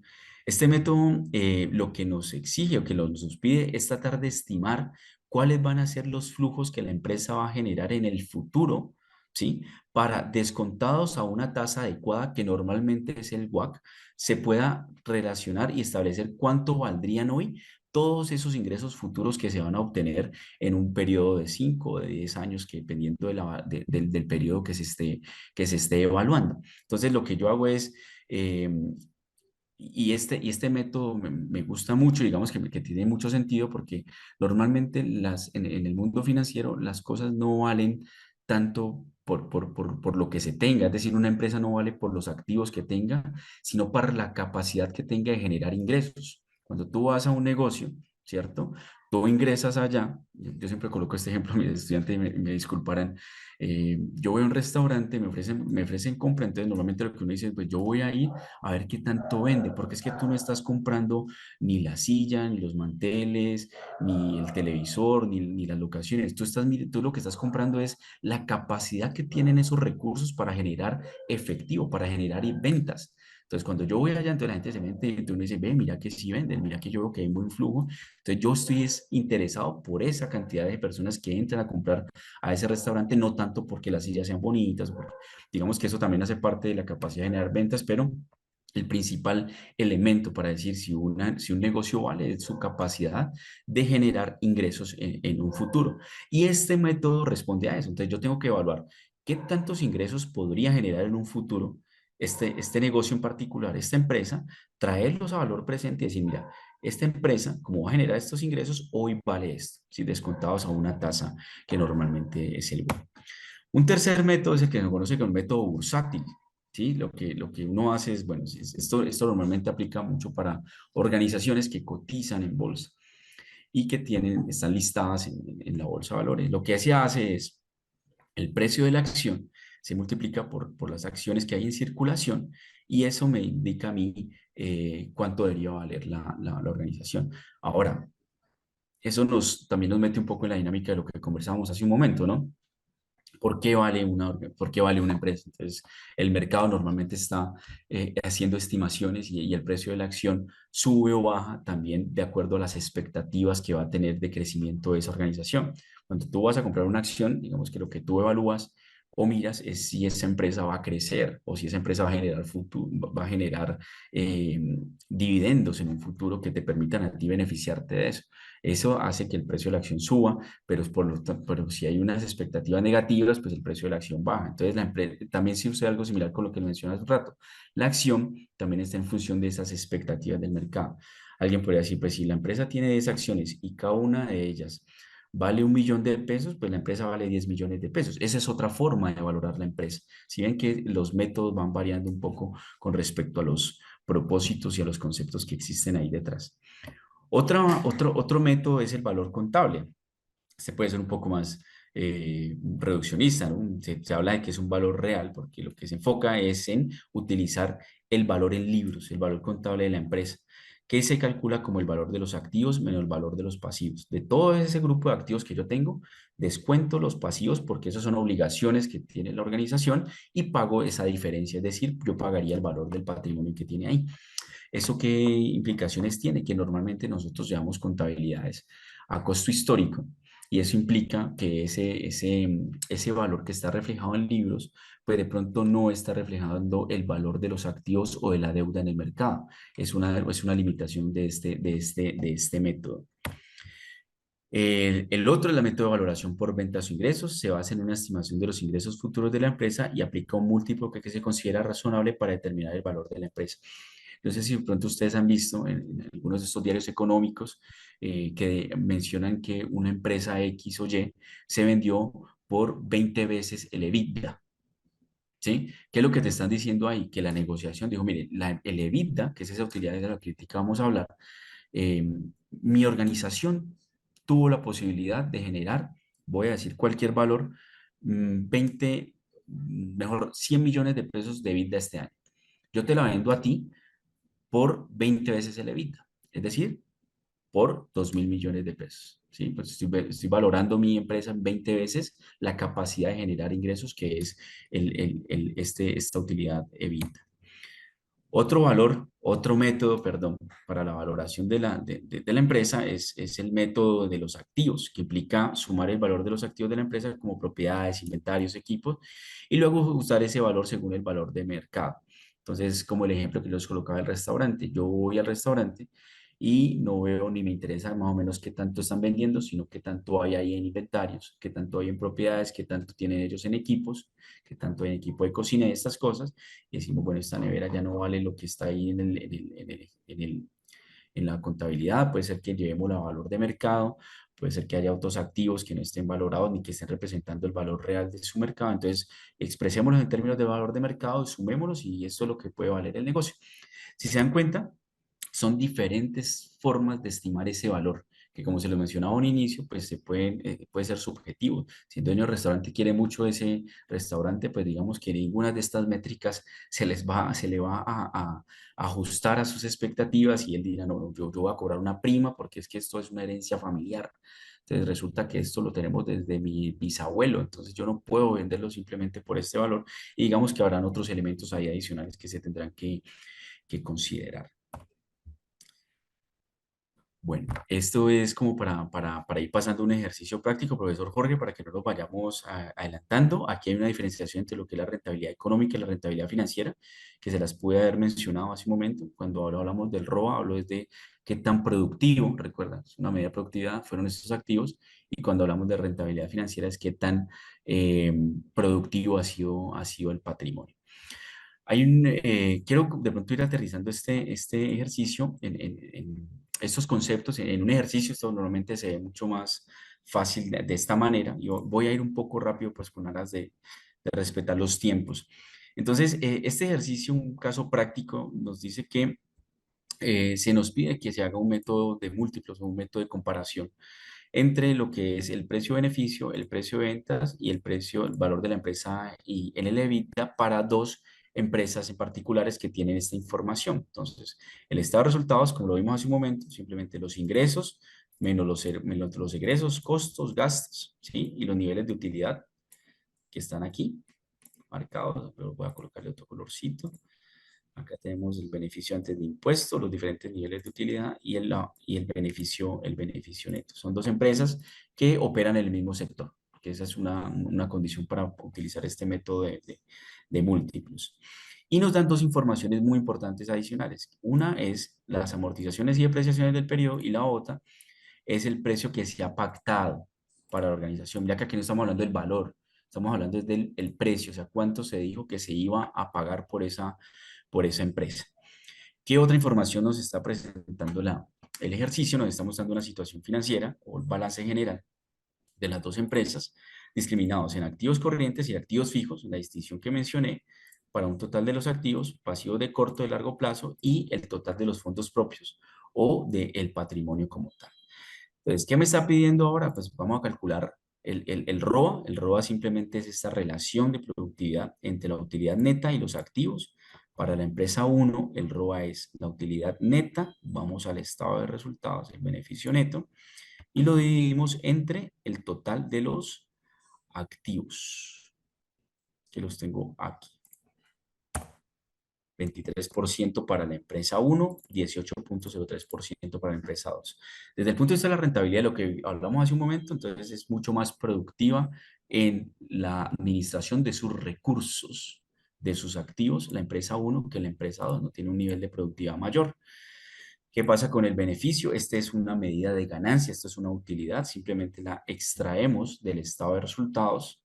Este método lo que nos exige o que nos pide es tratar de estimar cuáles van a ser los flujos que la empresa va a generar en el futuro, ¿sí? Para descontados a una tasa adecuada, que normalmente es el WACC, se pueda relacionar y establecer cuánto valdrían hoy todos esos ingresos futuros que se van a obtener en un periodo de 5 o de 10 años, que dependiendo del periodo que se esté evaluando. Entonces, lo que yo hago es, y este método me gusta mucho, digamos que tiene mucho sentido, porque normalmente en el mundo financiero las cosas no valen tanto por lo que se tenga, es decir, una empresa no vale por los activos que tenga, sino por la capacidad que tenga de generar ingresos. Cuando tú vas a un negocio, ¿cierto? Tú ingresas allá, yo siempre coloco este ejemplo, mis estudiantes me disculparán, yo voy a un restaurante, me ofrecen compra, entonces normalmente lo que uno dice es, pues yo voy a ir a ver qué tanto vende, porque es que tú no estás comprando ni la silla, ni los manteles, ni el televisor, ni las locaciones, tú lo que estás comprando es la capacidad que tienen esos recursos para generar efectivo, para generar ventas. Entonces, cuando yo voy allá, entonces la gente se mete y uno dice, ve, mira que sí venden, mira que yo veo que hay buen flujo. Entonces, yo estoy interesado por esa cantidad de personas que entran a comprar a ese restaurante, no tanto porque las sillas sean bonitas, porque digamos que eso también hace parte de la capacidad de generar ventas, pero el principal elemento para decir si un negocio vale es su capacidad de generar ingresos en un futuro. Y este método responde a eso. Entonces yo tengo que evaluar qué tantos ingresos podría generar en un futuro este negocio en particular, esta empresa, traerlos a valor presente y decir, mira, esta empresa, como va a generar estos ingresos, hoy vale esto, si descontados a una tasa que normalmente es el bono. Un tercer método es el que se conoce como el método bursátil. ¿Sí? Lo que uno hace es, bueno, esto normalmente aplica mucho para organizaciones que cotizan en bolsa y que están listadas en la bolsa de valores. Lo que se hace es el precio de la acción se multiplica por las acciones que hay en circulación, y eso me indica a mí cuánto debería valer la organización. Ahora, eso también nos mete un poco en la dinámica de lo que conversábamos hace un momento, ¿no? ¿Por qué vale una empresa? Entonces, el mercado normalmente está haciendo estimaciones, y el precio de la acción sube o baja también de acuerdo a las expectativas que va a tener de crecimiento de esa organización. Cuando tú vas a comprar una acción, digamos que lo que tú evalúas o miras es si esa empresa va a crecer, o si esa empresa va a generar eh, dividendos en un futuro que te permitan a ti beneficiarte de eso. Eso hace que el precio de la acción suba, pero si hay unas expectativas negativas, pues el precio de la acción baja. Entonces, también se usa algo similar con lo que mencioné hace un rato. La acción también está en función de esas expectativas del mercado. Alguien podría decir, pues si la empresa tiene 10 acciones y cada una de ellas vale 1 millón de pesos, pues la empresa vale 10 millones de pesos. Esa es otra forma de valorar la empresa. Si ven que los métodos van variando un poco con respecto a los propósitos y a los conceptos que existen ahí detrás. Otro método es el valor contable. Este puede ser un poco más reduccionista, ¿no? Se habla de que es un valor real, porque lo que se enfoca es en utilizar el valor en libros, el valor contable de la empresa, que se calcula como el valor de los activos menos el valor de los pasivos. De todo ese grupo de activos que yo tengo, descuento los pasivos, porque esas son obligaciones que tiene la organización, y pago esa diferencia, es decir, yo pagaría el valor del patrimonio que tiene ahí. ¿Eso qué implicaciones tiene? Que normalmente nosotros llevamos contabilidades a costo histórico, y eso implica que ese valor que está reflejado en libros, pues de pronto no está reflejando el valor de los activos o de la deuda en el mercado. Es una limitación de este método. El otro es la método de valoración por ventas o ingresos. Se basa en una estimación de los ingresos futuros de la empresa y aplica un múltiplo que se considera razonable para determinar el valor de la empresa. No sé si de pronto ustedes han visto en algunos de estos diarios económicos que mencionan que una empresa X o Y se vendió por 20 veces el EBITDA. ¿Sí? ¿Qué es lo que te están diciendo ahí? Que la negociación dijo, mire, el EBITDA, que es esa utilidad de la crítica vamos a hablar, eh, mi organización tuvo la posibilidad de generar, voy a decir cualquier valor, 20, mejor 100 millones de pesos de EBITDA este año. Yo te la vendo a ti por 20 veces el EBITDA, es decir, por 2.000 millones de pesos. ¿Sí? Pues estoy valorando mi empresa en 20 veces la capacidad de generar ingresos que es esta utilidad EBITDA. Otro valor, otro método, perdón, para la valoración de la empresa es el método de los activos, que implica sumar el valor de los activos de la empresa como propiedades, inventarios, equipos, y luego usar ese valor según el valor de mercado. Entonces, como el ejemplo que les colocaba el restaurante, yo voy al restaurante y no veo ni me interesa más o menos qué tanto están vendiendo, sino qué tanto hay ahí en inventarios, qué tanto hay en propiedades, qué tanto tienen ellos en equipos, qué tanto hay en equipo de cocina y estas cosas y decimos, bueno, esta nevera ya no vale lo que está ahí en la contabilidad, puede ser que llevemos la valor de mercado, puede ser que haya otros activos que no estén valorados ni que estén representando el valor real de su mercado, entonces expresémoslos en términos de valor de mercado, sumémoslos y esto es lo que puede valer el negocio. Si se dan cuenta, son diferentes formas de estimar ese valor, que como se lo mencionaba a un inicio, pues puede ser subjetivo. Si el dueño del restaurante quiere mucho ese restaurante, pues digamos que ninguna de estas métricas se le va a ajustar a sus expectativas y él dirá, no, no, yo voy a cobrar una prima porque es que esto es una herencia familiar. Entonces resulta que esto lo tenemos desde mi bisabuelo, entonces yo no puedo venderlo simplemente por este valor y digamos que habrán otros elementos ahí adicionales que se tendrán que considerar. Bueno, esto es como para ir pasando un ejercicio práctico, profesor Jorge, para que no nos vayamos adelantando. Aquí hay una diferenciación entre lo que es la rentabilidad económica y la rentabilidad financiera, que se las pude haber mencionado hace un momento. Cuando ahora hablamos del ROA, hablo de qué tan productivo, recuerda, es una medida de productividad, fueron estos activos, y cuando hablamos de rentabilidad financiera es qué tan eh, productivo ha sido el patrimonio. Quiero de pronto ir aterrizando este ejercicio en estos conceptos, en un ejercicio, esto normalmente se ve mucho más fácil de esta manera. Yo voy a ir un poco rápido, pues con aras de respetar los tiempos. Entonces, este ejercicio, un caso práctico, nos dice que se nos pide que se haga un método de múltiplos o un método de comparación entre lo que es el precio-beneficio, el precio de ventas y el valor de la empresa y en el EBITDA para dos empresas en particulares que tienen esta información. Entonces, el estado de resultados, como lo vimos hace un momento, simplemente los ingresos menos los egresos, costos, gastos, ¿sí? Y los niveles de utilidad que están aquí marcados, pero voy a colocarle otro colorcito. Acá tenemos el beneficio antes de impuestos, los diferentes niveles de utilidad y el beneficio neto. Son dos empresas que operan en el mismo sector, que esa es una condición para utilizar este método de múltiplos. Y nos dan dos informaciones muy importantes adicionales. Una es las amortizaciones y depreciaciones del periodo y la otra es el precio que se ha pactado para la organización. Ya que aquí no estamos hablando del valor, estamos hablando del el precio, o sea, cuánto se dijo que se iba a pagar por esa empresa. ¿Qué otra información nos está presentando el ejercicio? Nos está mostrando una situación financiera o el balance general de las dos empresas, discriminados en activos corrientes y activos fijos, la distinción que mencioné, para un total de los activos, pasivos de corto y largo plazo y el total de los fondos propios o del patrimonio como tal. Entonces, ¿qué me está pidiendo ahora? Pues vamos a calcular el ROA. El ROA simplemente es esta relación de productividad entre la utilidad neta y los activos. Para la empresa uno el ROA es la utilidad neta. Vamos al estado de resultados, el beneficio neto, y lo dividimos entre el total de los activos, que los tengo aquí. 23% para la empresa uno, 18,03% para la empresa 2. Desde el punto de vista de la rentabilidad, de lo que hablamos hace un momento, entonces es mucho más productiva en la administración de sus recursos, de sus activos, la empresa uno que la empresa 2 no tiene un nivel de productividad mayor. ¿Qué pasa con el beneficio? Este es una medida de ganancia, esto es una utilidad, simplemente la extraemos del estado de resultados.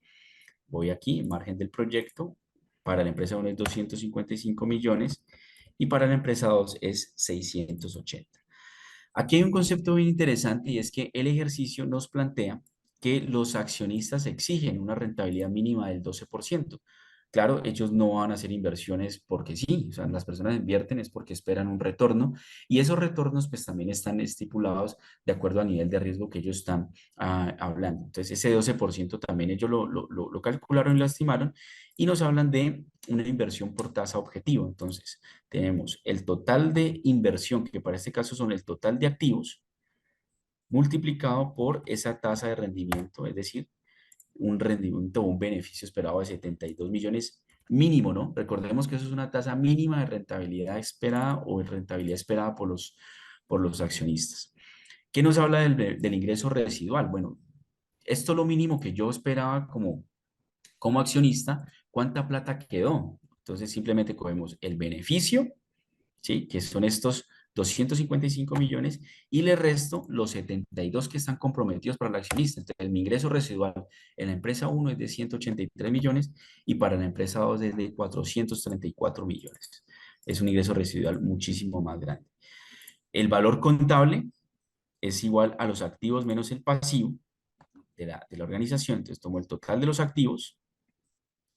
Voy aquí, margen del proyecto, para la empresa 1 es 255 millones y para la empresa 2 es 680. Aquí hay un concepto bien interesante y es que el ejercicio nos plantea que los accionistas exigen una rentabilidad mínima del 12%. Claro, ellos no van a hacer inversiones porque sí, o sea, las personas invierten es porque esperan un retorno y esos retornos pues también están estipulados de acuerdo al nivel de riesgo que ellos están hablando. Entonces ese 12% también ellos lo calcularon y lo estimaron y nos hablan de una inversión por tasa objetivo. Entonces tenemos el total de inversión, que para este caso son el total de activos, multiplicado por esa tasa de rendimiento, es decir, un rendimiento o un beneficio esperado de 72 millones mínimo, ¿no? Recordemos que eso es una tasa mínima de rentabilidad esperada o de rentabilidad esperada por los accionistas. ¿Qué nos habla del ingreso residual? Bueno, esto es lo mínimo que yo esperaba como accionista, ¿cuánta plata quedó? Entonces simplemente cogemos el beneficio, ¿sí? Que son estos 255 millones, y le resto los 72 que están comprometidos para el accionista. Entonces, mi ingreso residual en la empresa uno es de 183 millones y para la empresa 2 es de 434 millones. Es un ingreso residual muchísimo más grande. El valor contable es igual a los activos menos el pasivo de la organización. Entonces, tomo el total de los activos,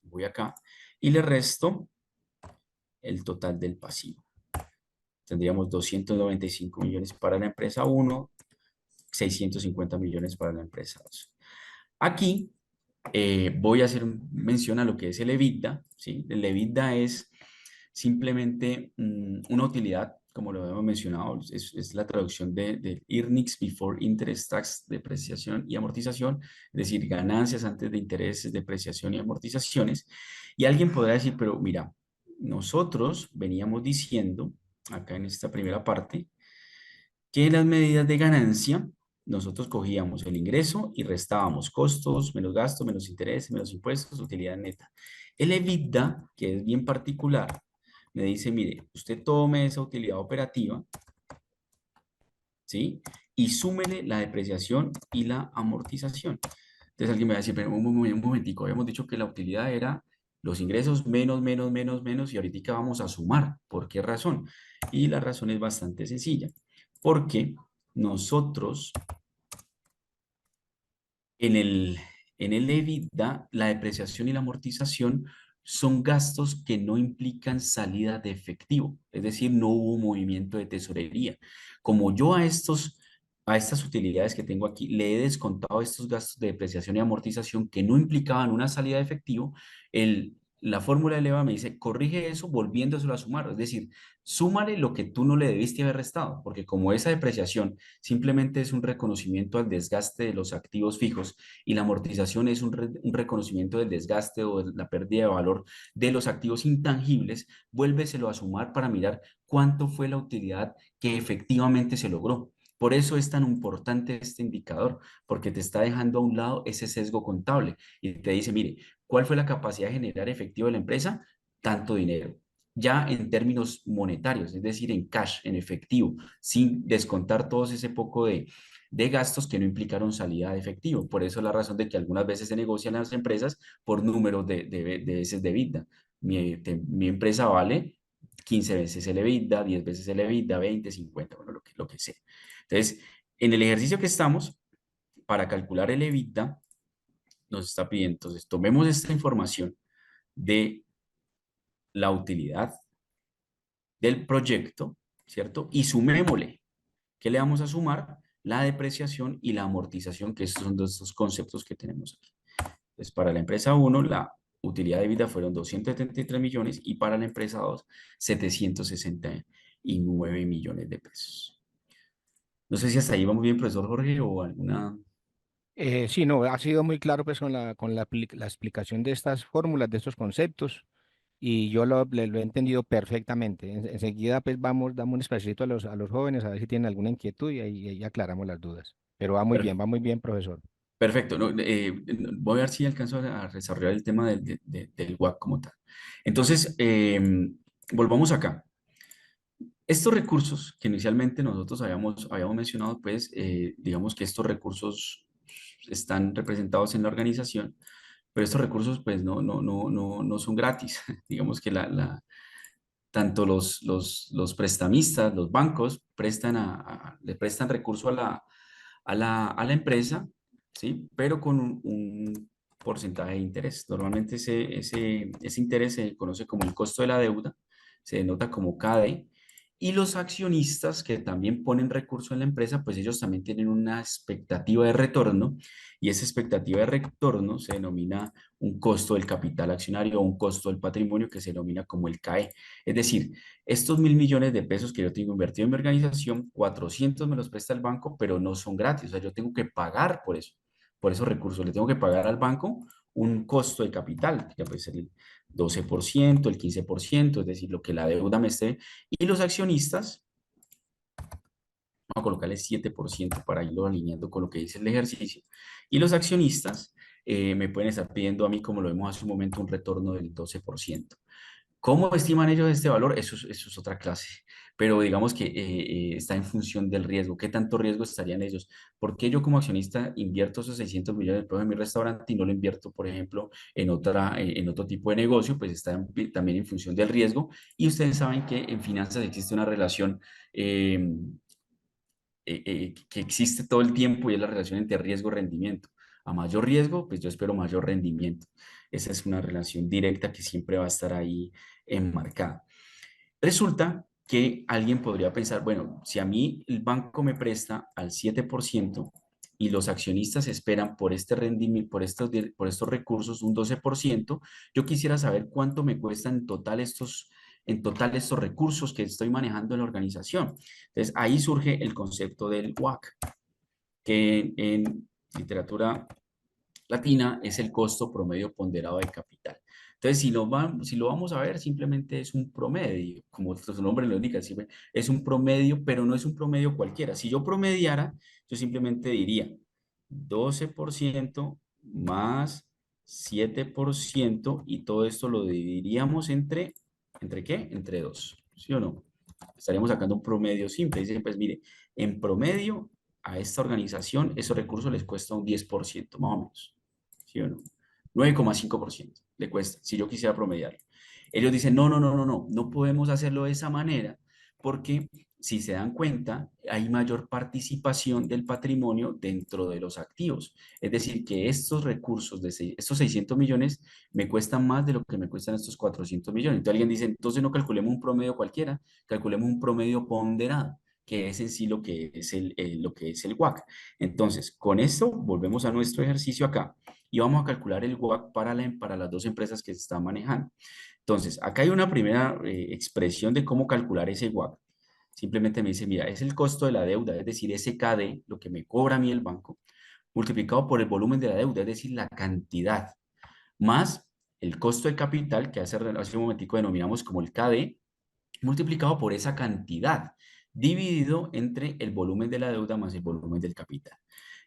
voy acá, y le resto el total del pasivo. Tendríamos 295 millones para la empresa uno, 650 millones para la empresa 2. Aquí voy a hacer mención a lo que es el EBITDA, ¿sí? El EBITDA es simplemente una utilidad, como lo hemos mencionado, es la traducción de earnings before interest, tax, depreciación y amortización, es decir, ganancias antes de intereses, depreciación y amortizaciones. Y alguien podrá decir, pero mira, nosotros veníamos diciendo, acá en esta primera parte, que en las medidas de ganancia nosotros cogíamos el ingreso y restábamos costos, menos gastos, menos intereses, menos impuestos, utilidad neta. El EBITDA, que es bien particular, me dice, mire, usted tome esa utilidad operativa, ¿sí? Y súmele la depreciación y la amortización. Entonces alguien me va a decir, pero un momentico, habíamos dicho que la utilidad era los ingresos menos, menos, menos, menos, y ahorita vamos a sumar. ¿Por qué razón? Y la razón es bastante sencilla. Porque nosotros en el EBITDA, la depreciación y la amortización son gastos que no implican salida de efectivo, es decir, no hubo movimiento de tesorería. Como yo a estas utilidades que tengo aquí le he descontado estos gastos de depreciación y amortización que no implicaban una salida de efectivo, la fórmula de EVA me dice, corrige eso volviéndoselo a sumar, es decir, súmale lo que tú no le debiste haber restado, porque como esa depreciación simplemente es un reconocimiento al desgaste de los activos fijos, y la amortización es un reconocimiento del desgaste o de la pérdida de valor de los activos intangibles, vuélveselo a sumar para mirar cuánto fue la utilidad que efectivamente se logró. Por eso es tan importante este indicador, porque te está dejando a un lado ese sesgo contable y te dice, mire, ¿cuál fue la capacidad de generar efectivo de la empresa? Tanto dinero. Ya en términos monetarios, es decir, en cash, en efectivo, sin descontar todos ese poco de gastos que no implicaron salida de efectivo. Por eso es la razón de que algunas veces se negocian las empresas por números de veces de EBITDA. Mi empresa vale 15 veces el EBITDA, 10 veces el EBITDA, 20, 50, bueno, lo que sea. Entonces, en el ejercicio que estamos, para calcular el EBITDA, nos está pidiendo, entonces, tomemos esta información de la utilidad del proyecto, ¿cierto? Y sumémosle. ¿Qué le vamos a sumar? La depreciación y la amortización, que estos son dos estos conceptos que tenemos aquí. Entonces, para la empresa uno la utilidad de vida fueron 273 millones y para la empresa 2 769 millones de pesos. No sé si hasta ahí vamos bien, profesor Jorge, o alguna... Sí, no, ha sido muy claro pues la explicación de estas fórmulas, de estos conceptos, y yo lo he entendido perfectamente. Enseguida pues damos un espacito a los jóvenes a ver si tienen alguna inquietud y ahí aclaramos las dudas. Pero va muy bien, profesor. Perfecto. No, voy a ver si alcanzo a desarrollar el tema del WAC como tal. Entonces, volvamos acá. Estos recursos que inicialmente nosotros habíamos mencionado, pues digamos que estos recursos están representados en la organización, pero estos recursos pues no son gratis. Digamos que tanto los prestamistas, los bancos, le prestan recurso a la empresa, ¿sí? Pero con un porcentaje de interés. Normalmente ese interés se conoce como el costo de la deuda, se denota como CADE, y los accionistas que también ponen recurso en la empresa, pues ellos también tienen una expectativa de retorno, y esa expectativa de retorno se denomina un costo del capital accionario o un costo del patrimonio que se denomina como el CAE. Es decir, estos 1.000 millones de pesos que yo tengo invertido en mi organización, 400 me los presta el banco, pero no son gratis. O sea, yo tengo que pagar por eso, por esos recursos. Le tengo que pagar al banco un costo de capital, que puede ser el 12%, el 15%, es decir, lo que la deuda me esté. Y los accionistas, vamos a colocarle 7% para irlo alineando con lo que dice el ejercicio. Y los accionistas me pueden estar pidiendo a mí, como lo vimos hace un momento, un retorno del 12%. ¿Cómo estiman ellos este valor? Eso es otra clase, pero digamos que está en función del riesgo. ¿Qué tanto riesgo estarían ellos? ¿Por qué yo como accionista invierto esos 600 millones de pesos en mi restaurante y no lo invierto, por ejemplo, en otro tipo de negocio? Pues está también en función del riesgo. Y ustedes saben que en finanzas existe una relación eh, que existe todo el tiempo, y es la relación entre riesgo y rendimiento. A mayor riesgo, pues yo espero mayor rendimiento. Esa es una relación directa que siempre va a estar ahí enmarcada. Resulta que alguien podría pensar, bueno, si a mí el banco me presta al 7% y los accionistas esperan por este rendimiento, por estos recursos un 12%, yo quisiera saber cuánto me cuestan en total estos recursos que estoy manejando en la organización. Entonces, ahí surge el concepto del WACC, que en literatura latina es el costo promedio ponderado de capital. Entonces, si lo vamos a ver, simplemente es un promedio, como su nombre lo indica, es un promedio, pero no es un promedio cualquiera. Si yo promediara, yo simplemente diría 12% más 7%, y todo esto lo dividiríamos ¿entre qué? Entre 2, ¿sí o no? Estaríamos sacando un promedio simple. Dicen, pues mire, en promedio a esta organización esos recursos les cuesta un 10%, más o menos. ¿Sí o no? 9,5% le cuesta, si yo quisiera promediarlo. Ellos dicen, no podemos hacerlo de esa manera, porque si se dan cuenta, hay mayor participación del patrimonio dentro de los activos. Es decir, que estos recursos, estos 600 millones, me cuestan más de lo que me cuestan estos 400 millones. Entonces alguien dice, entonces no calculemos un promedio cualquiera, calculemos un promedio ponderado, que es en sí lo que es el WACC. Entonces, con esto volvemos a nuestro ejercicio acá y vamos a calcular el WACC para las dos empresas que se están manejando. Entonces, acá hay una primera expresión de cómo calcular ese WACC. Simplemente me dice, mira, es el costo de la deuda, es decir, ese KD, lo que me cobra a mí el banco, multiplicado por el volumen de la deuda, es decir, la cantidad, más el costo de capital, que hace un momentico denominamos como el KD, multiplicado por esa cantidad, dividido entre el volumen de la deuda más el volumen del capital.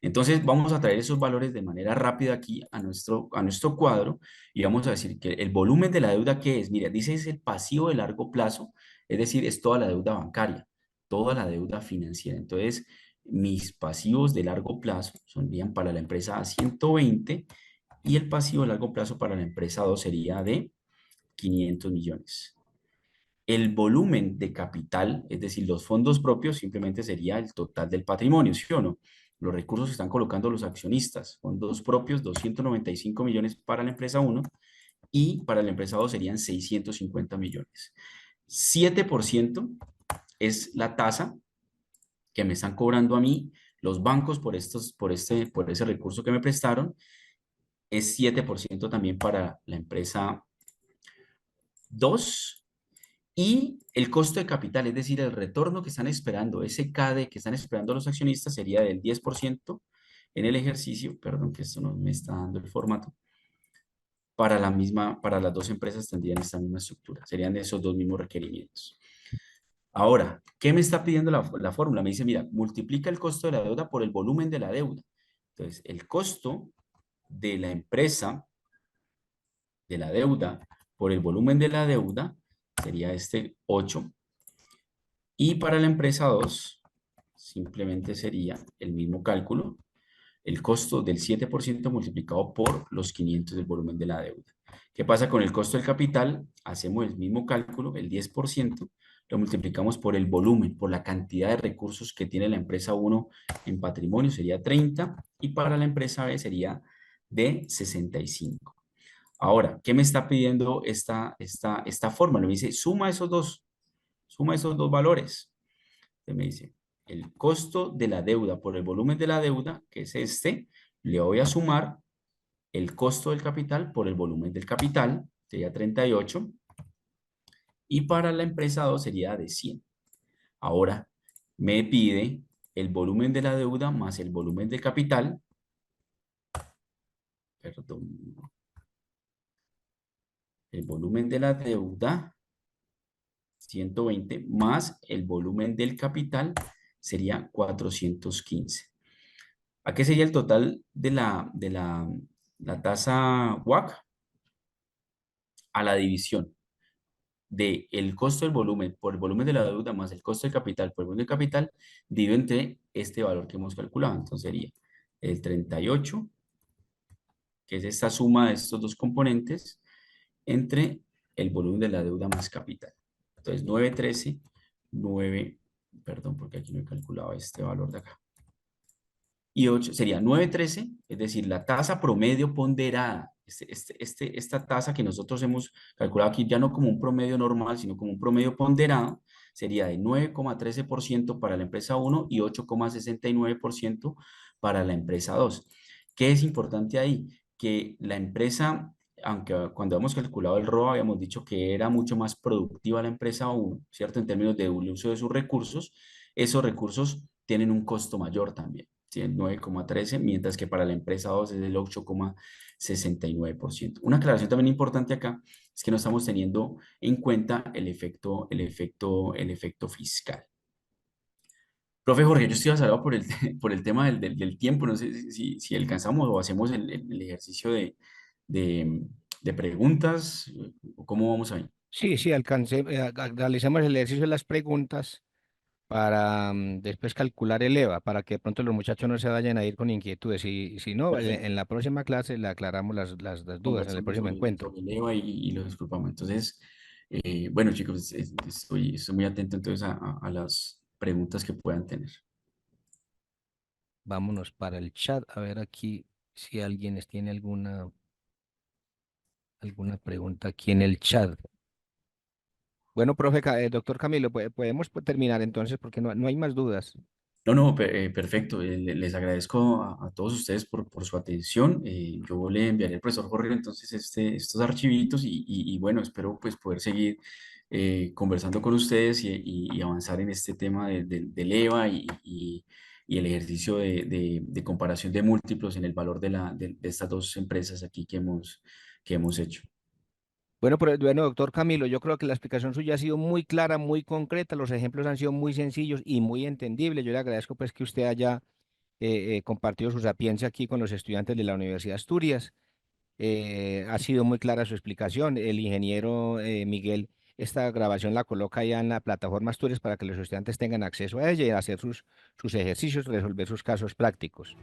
Entonces vamos a traer esos valores de manera rápida aquí a nuestro cuadro, y vamos a decir que el volumen de la deuda, ¿qué es? Mira, dice es el pasivo de largo plazo, es decir, es toda la deuda bancaria, toda la deuda financiera. Entonces, mis pasivos de largo plazo serían para la empresa A 120, y el pasivo de largo plazo para la empresa 2 sería de 500 millones. El volumen de capital, es decir, los fondos propios, simplemente sería el total del patrimonio, ¿sí o no? Los recursos que están colocando los accionistas, fondos propios, 295 millones para la empresa uno, y para la empresa 2 serían 650 millones. 7% es la tasa que me están cobrando a mí los bancos por ese recurso que me prestaron. Es 7% también para la empresa 2. Y el costo de capital, es decir, el retorno que están esperando, ese CADE que están esperando los accionistas, sería del 10% en el ejercicio. Perdón, que esto no me está dando el formato. Para las dos empresas tendrían esta misma estructura, serían esos dos mismos requerimientos. Ahora, ¿qué me está pidiendo la fórmula? Me dice, mira, multiplica el costo de la deuda por el volumen de la deuda. Entonces, el costo de la empresa, de la deuda, por el volumen de la deuda, sería este 8. Y para la empresa 2 simplemente sería el mismo cálculo, el costo del 7% multiplicado por los 500 del volumen de la deuda. ¿Qué pasa con el costo del capital? Hacemos el mismo cálculo, el 10%, lo multiplicamos por el volumen, por la cantidad de recursos que tiene la empresa 1 en patrimonio, sería 30, y para la empresa B sería de 65. Ahora, ¿qué me está pidiendo esta fórmula? Me dice, suma esos dos valores. Entonces me dice, el costo de la deuda por el volumen de la deuda, que es este, le voy a sumar el costo del capital por el volumen del capital, sería 38, y para la empresa 2 sería de 100. Ahora, me pide el volumen de la deuda más el volumen del capital, perdón, el volumen de la deuda, 120, más el volumen del capital, sería 415. ¿A qué sería el total de la tasa WACC? A la división de el costo del volumen por el volumen de la deuda más el costo del capital por el volumen del capital, dividido entre este valor que hemos calculado. Entonces sería el 38, que es esta suma de estos dos componentes, entre el volumen de la deuda más capital. Entonces 913, 9, perdón, porque aquí no he calculado este valor de acá. Y 8 sería 913, es decir, la tasa promedio ponderada. Esta tasa que nosotros hemos calculado aquí ya no como un promedio normal, sino como un promedio ponderado, sería de 9,13% para la empresa 1 y 8,69% para la empresa 2. ¿Qué es importante ahí? Que la empresa, aunque cuando hemos calculado el ROA habíamos dicho que era mucho más productiva la empresa 1, ¿cierto? En términos de uso de sus recursos, esos recursos tienen un costo mayor también. ¿Sí? El 9,13, mientras que para la empresa 2 es el 8,69%. Una aclaración también importante acá es que no estamos teniendo en cuenta el efecto fiscal. Profe Jorge, yo estoy azarado por el, por el tema del tiempo, no sé si alcanzamos o hacemos el ejercicio de, de preguntas, o cómo vamos ahí. Sí, sí, realicemos el ejercicio de las preguntas para después calcular el EVA, para que de pronto los muchachos no se vayan a ir con inquietudes. Y si no, en Perfecto. la próxima clase le aclaramos las dudas, en el Conversamos próximo encuentro. sobre el EVA y lo disculpamos. Entonces, bueno, chicos, estoy muy atento entonces a las preguntas que puedan tener. Vámonos para el chat, a ver aquí si alguien tiene alguna pregunta aquí en el chat. Bueno, profe, doctor Camilo, podemos terminar entonces porque no hay más dudas. No, no, perfecto. Les agradezco a todos ustedes por su atención. Yo le enviaré al profesor Jorge entonces estos archivitos y bueno, espero pues poder seguir conversando con ustedes y avanzar en este tema del EVA y el ejercicio de comparación de múltiplos en el valor de estas dos empresas aquí que hemos hecho. Bueno, bueno, doctor Camilo, yo creo que la explicación suya ha sido muy clara, muy concreta, los ejemplos han sido muy sencillos y muy entendibles. Yo le agradezco pues que usted haya compartido su sapiencia aquí con los estudiantes de la Universidad de Asturias. Ha sido muy clara su explicación. El ingeniero Miguel, esta grabación la coloca ya en la plataforma Asturias para que los estudiantes tengan acceso a ella y hacer sus ejercicios, resolver sus casos prácticos.